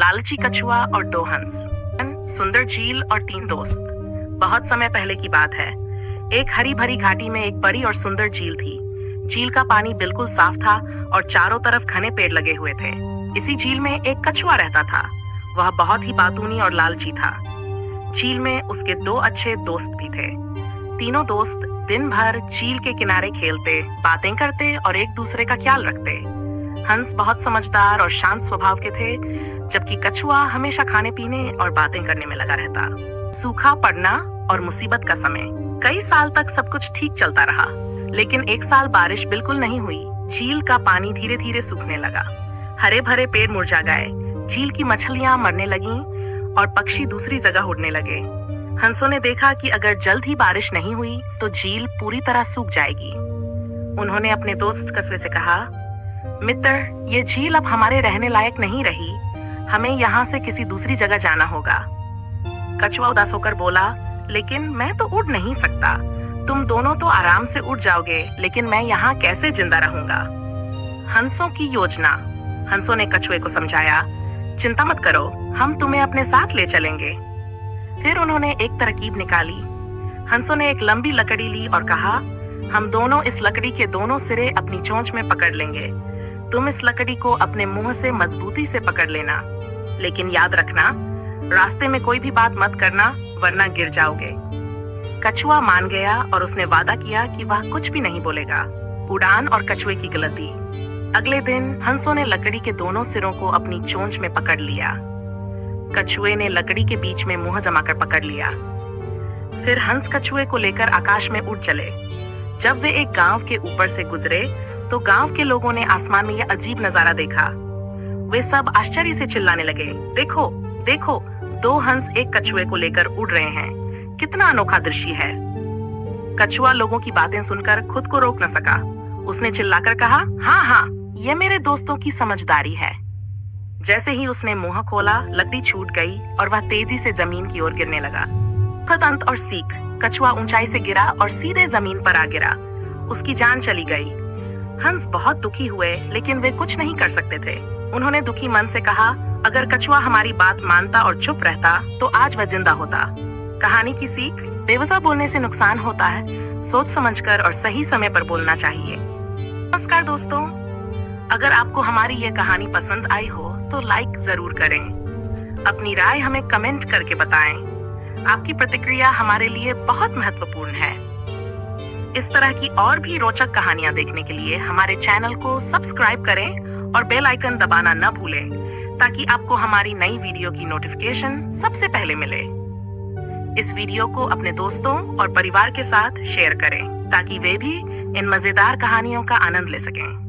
लालची कछुआ और दो हंस, सुंदर झील और तीन दोस्त। बहुत समय पहले की बात है। एक हरी भरी घाटी में एक बड़ी और सुंदर झील थी। झील का पानी बिल्कुल साफ था और चारों तरफ घने पेड़ लगे हुए थे। इसी झील में एक कछुआ रहता था। वह बहुत ही बातूनी और लालची था। झील में उसके दो अच्छे दोस्त भी थे। तीनों दोस्त दिन भर झील के किनारे खेलते, बातें करते और एक दूसरे का ख्याल रखते। हंस बहुत समझदार और शांत स्वभाव के थे, जबकि कछुआ हमेशा खाने पीने और बातें करने में लगा रहता। सूखा पड़ना और मुसीबत का समय। कई साल तक सब कुछ ठीक चलता रहा, लेकिन एक साल बारिश बिल्कुल नहीं हुई। झील का पानी धीरे धीरे सूखने लगा। हरे भरे पेड़ मुरझा गए। झील की मछलियां मरने लगीं और पक्षी दूसरी जगह उड़ने लगे। हंसों ने देखा कि अगर जल्द ही बारिश नहीं हुई तो झील पूरी तरह सूख जाएगी। उन्होंने अपने दोस्त कछुए से कहा, मित्र, ये झील अब हमारे रहने लायक नहीं रही। हमें यहाँ से किसी दूसरी जगह जाना होगा। कछुआ उदास होकर बोला, लेकिन मैं तो उड़ नहीं सकता। तुम दोनों तो आराम से उड़ जाओगे, लेकिन मैं यहाँ कैसे जिंदा रहूंगा? हंसों की योजना। हंसों ने कछुए को समझाया, चिंता मत करो, हम तुम्हें अपने साथ ले चलेंगे। फिर उन्होंने एक तरकीब निकाली। हंसों ने एक लंबी लकड़ी ली और कहा, हम दोनों इस लकड़ी के दोनों सिरे अपनी चोंच में पकड़ लेंगे। तुम इस लकड़ी को अपने मुंह से मजबूती से पकड़ लेना, लेकिन याद रखना, रास्ते में कोई भी बात मत करना, वरना गिर जाओगे। कछुआ मान गया और उसने वादा किया कि वह कुछ भी नहीं बोलेगा। उड़ान और कछुए की गलती। अगले दिन हंसों ने लकड़ी के दोनों सिरों को अपनी चोंच में पकड़ लिया। कछुए ने लकड़ी के बीच में मुंह जमाकर पकड़ लिया। फिर हंस कछुए को लेकर आकाश में उड़ चले। जब वे एक गांव के ऊपर से गुजरे तो गांव के लोगों ने आसमान में यह अजीब नजारा देखा। वे सब आश्चर्य से चिल्लाने लगे, देखो देखो, दो हंस एक कछुए को लेकर उड़ रहे हैं। कितना अनोखा दृश्य है। कछुआ लोगों की बातें सुनकर खुद को रोक न सका। उसने चिल्लाकर कहा, हाँ हाँ, ये मेरे दोस्तों की समझदारी है। जैसे ही उसने मुंह खोला, लकड़ी छूट गई और वह तेजी से जमीन की ओर गिरने लगा। अंत और सीख। कछुआ ऊंचाई से गिरा और सीधे जमीन पर आ गिरा। उसकी जान चली गई। हंस बहुत दुखी हुए, लेकिन वे कुछ नहीं कर सकते थे। उन्होंने दुखी मन से कहा, अगर कछुआ हमारी बात मानता और चुप रहता तो आज वह जिंदा होता। कहानी की सीख, बेवजह बोलने से नुकसान होता है। सोच समझकर और सही समय पर बोलना चाहिए। नमस्कार दोस्तों, अगर आपको हमारी ये कहानी पसंद आई हो तो लाइक जरूर करें। अपनी राय हमें कमेंट करके बताएं। आपकी प्रतिक्रिया हमारे लिए बहुत महत्वपूर्ण है। इस तरह की और भी रोचक कहानियां देखने के लिए हमारे चैनल को सब्सक्राइब करें और बेल आइकन दबाना न भूलें, ताकि आपको हमारी नई वीडियो की नोटिफिकेशन सबसे पहले मिले। इस वीडियो को अपने दोस्तों और परिवार के साथ शेयर करें, ताकि वे भी इन मजेदार कहानियों का आनंद ले सकें।